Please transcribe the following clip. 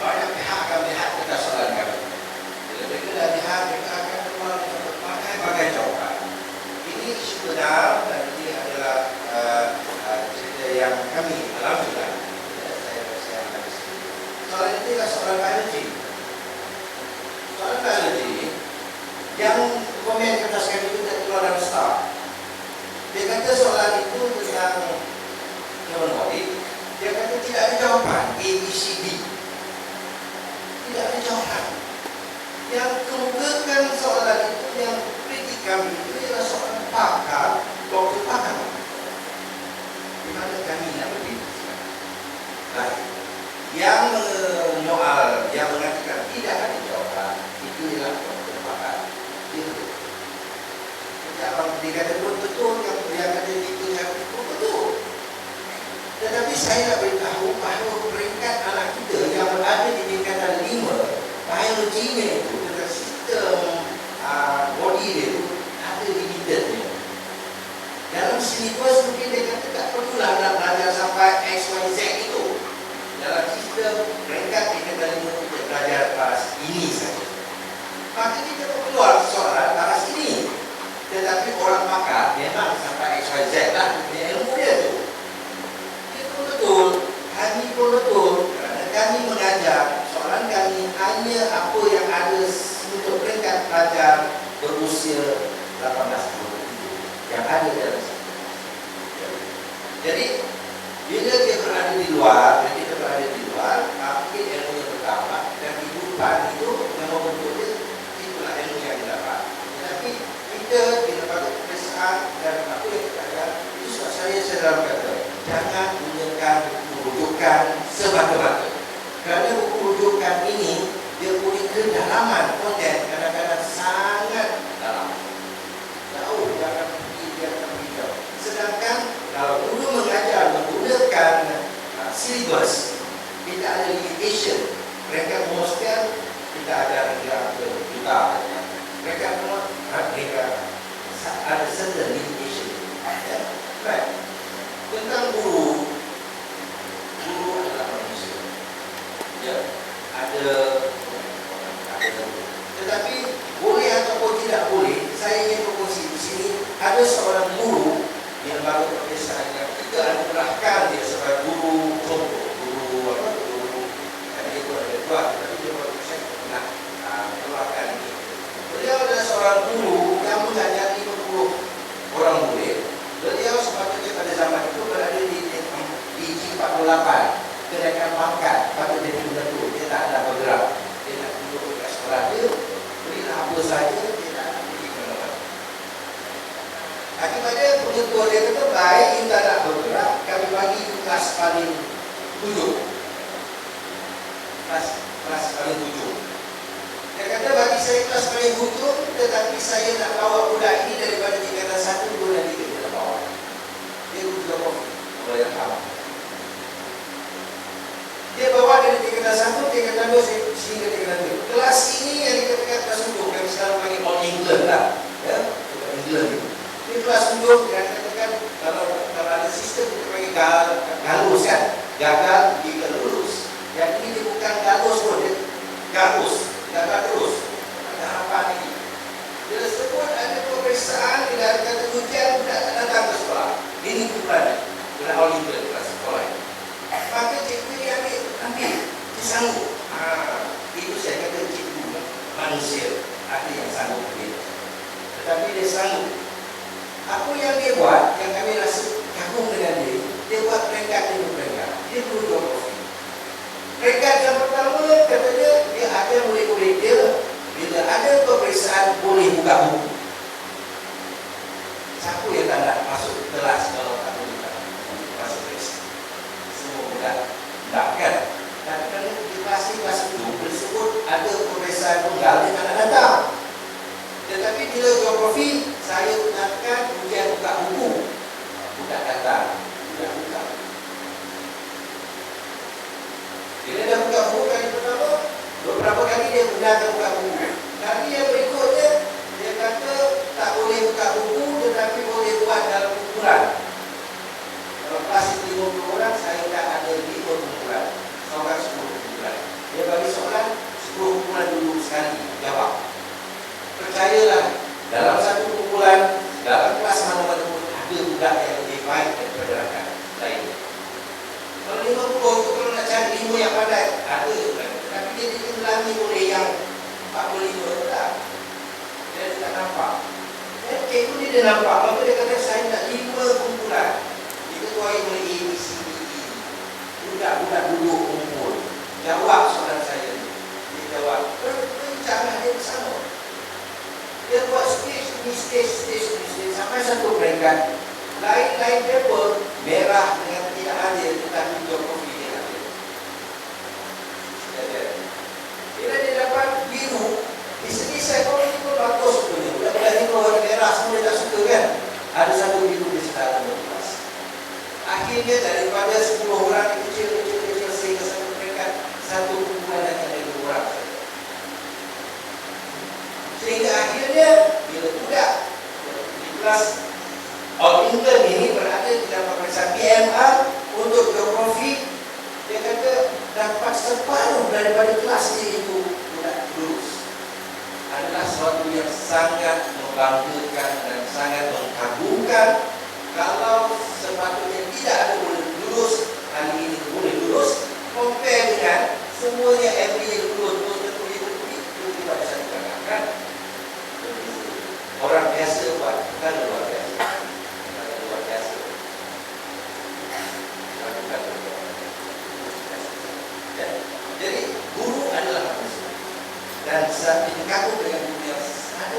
banyak pihak akan melihat ketersolahan kami. Bila mereka dah lihat, mereka akan keluar dengan berbagai jawapan. Ini isu benar dan ini adalah cerita yang kami alami lah. Saya analis. Soalan ini adalah soalan biologi. Soalan biologi yang komen kertas kami itu tidak keluar dalam start. Dia kata soalan itu tentang humanoid. Dia kata tidak ada jawapan A, B, C, D. Tidak ada jawapan. Yang kemukakan soalan itu, yang kritik kami itu ialah soalan pakar, doktor pakar. Di mana kami nak berpikir sekarang? Baik. Yang menyoal, yang mengatakan tidak ada jawapan, itu ialah doktor pakar. Dia kata betul, yang kata itu betul. Tetapi saya nak beritahu bahawa peringkat anak kita yang berada di tingkatan 5, biologinya itu, tentang sistem body dia itu ada limitednya. Dalam silibus mungkin dia kata tak perlulah nak belajar sampai X, Y, Z itu. Dalam sistem peringkat tingkatan 5 kita belajar kelas ini saja. Maka kita keluar soalan kelas ini. Tetapi orang pakar memang sampai X, Y, Z lah punya ilmu dia tu. Betul, kami pun betul kerana kami mengajar. Soalan kami hanya apa yang ada untuk peringkat pelajar berusia 18 tahun yang ada dalam situ. Jadi bila dia berada di luar, mungkin ilmu yang bertambah dan kehidupan itu memang betul dia itulah ilmu yang didapat. Tetapi kita dapat pemeriksaan dan apa yang kita ajar itu sebab saya dalam kata jangan gunakan buku rujukan semata-mata. Kerana buku rujukan ini dia punya kedalaman konten kadang-kadang sangat dalam. Jauh jangan pergi jauh. Sedangkan kalau guru mengajar menggunakan silibus, kita ada limitation. Mereka memuaskan kita ajar dia juta. Mereka ada certain limitation. Right. Tentang guru adalah manusia. Ya, ada. Tetapi boleh ataupun tidak boleh, saya ingin berkongsi di sini ada seorang guru yang baru pemeriksaan yang kita anugerahkan dia sebagai guru contoh, guru dan itu ada dua, tetapi dia baru saya pernah keluarkan ini. Beliau adalah seorang guru yang mengajar 50 orang murid. Beliau sepatutnya pada zaman itu berada di G48, kenaikan pangkat pada dia itu dia tak ada bergerak, dia nak duduk kat sekolah dia, berilah apa saja, dia tak nak pergi ke mana-mana. Akibatnya pengetua dia kata baik, you tak nak bergerak, kami bagi kelas paling 7, kelas paling 7. Dia kata bagi saya kelas paling 7, tetapi saya nak bawa budak ini daripada tingkatan 1, 2 dan 3 dia bawa. Dia juga boleh yang tahu. Dia bawa dari tingkatan 1, tingkatan 2 sehingga tingkatan 3. Kelas ini yang dikatakan kelas 7, kami sekarang panggil All England lah, ya, bukan England itu. Ini kelas 7 yang dikatakan kalau ada sistem kita panggil galus kan, gagal jika lulus. Yang ini dia bukan galus pun, dia galus, gagal terus. Ada harapan ini. Bila sebut ada pemeriksaan, bila ada kata ujian, tidak datang ke sekolah. Ini bukan All England kelas sekolah ini. Maka cikgu dia ambil, dia sanggup. Itu saya kata cikgu manusia, ada yang sanggup berbeza. Tetapi dia sanggup. Apa yang dia buat, yang kami rasa kagum dengan dia buat peringkat demi peringkat. Dia perlu geografi. Peringkat yang pertama, katanya dia ada murid-murid dia, bila ada pemeriksaan boleh buka buku. Siapa yang tak nak masuk kelas kalau tak boleh masuk kelas? Semua budak kan? Dan kerana di kelas itu disebut ada pemeriksaan tunggal dia tak nak datang. Tetapi bila geografi, saya gunakan ujian buka buku. Budak datang, budak buka. Bila dah buka buku kali pertama, beberapa kali dia gunakan buka buku. Kali yang berikutnya, dia kata tak boleh buka buku tetapi boleh buat dalam kumpulan. Kalau kelas itu 50 orang, saya dah ada 5 kumpulan. Seorang 10. guru yang pandai ada, tapi dia diulangi oleh yang 45 tak. Dia tak nampak. Cikgu ni dia nampak, maka dia kata saya nak 5 kumpulan diketuai oleh A, B, C, D, E. Budak-budak duduk kumpul, jawab soalan saya ni. Dia jawab, perbincangan dia bersama. Dia buat stage demi stage sampai satu peringkat. Lain-lain paper merah dengan tidak hadir, tetapi geografi dia hadir. Bila dia dapat biru, di segi psikologi pun bagus sebenarnya. Budak-budak ni warna merah semua dia tak suka kan. Ada satu biru di sekitar kelas. Akhirnya daripada 10 orang kecil sehingga satu peringkat, satu kumpulan hanya ada 2 orang. Sehingga akhirnya bila budak di kelas All England ini berada di dalam pemeriksaan PMR untuk geografi, dia kata dapat separuh daripada kelas dia itu budak lulus. Adalah sesuatu yang sangat membanggakan dan sangat mengagumkan. Kalau sepatutnya tidak ada boleh lulus, kali ini boleh lulus, compare dengan semuanya every year lulus tertulis itu tidak bisa dikatakan. Orang biasa buat, bukan luar biasa. Jadi guru adalah manusia, dan saat ini kagum dengan guru yang ada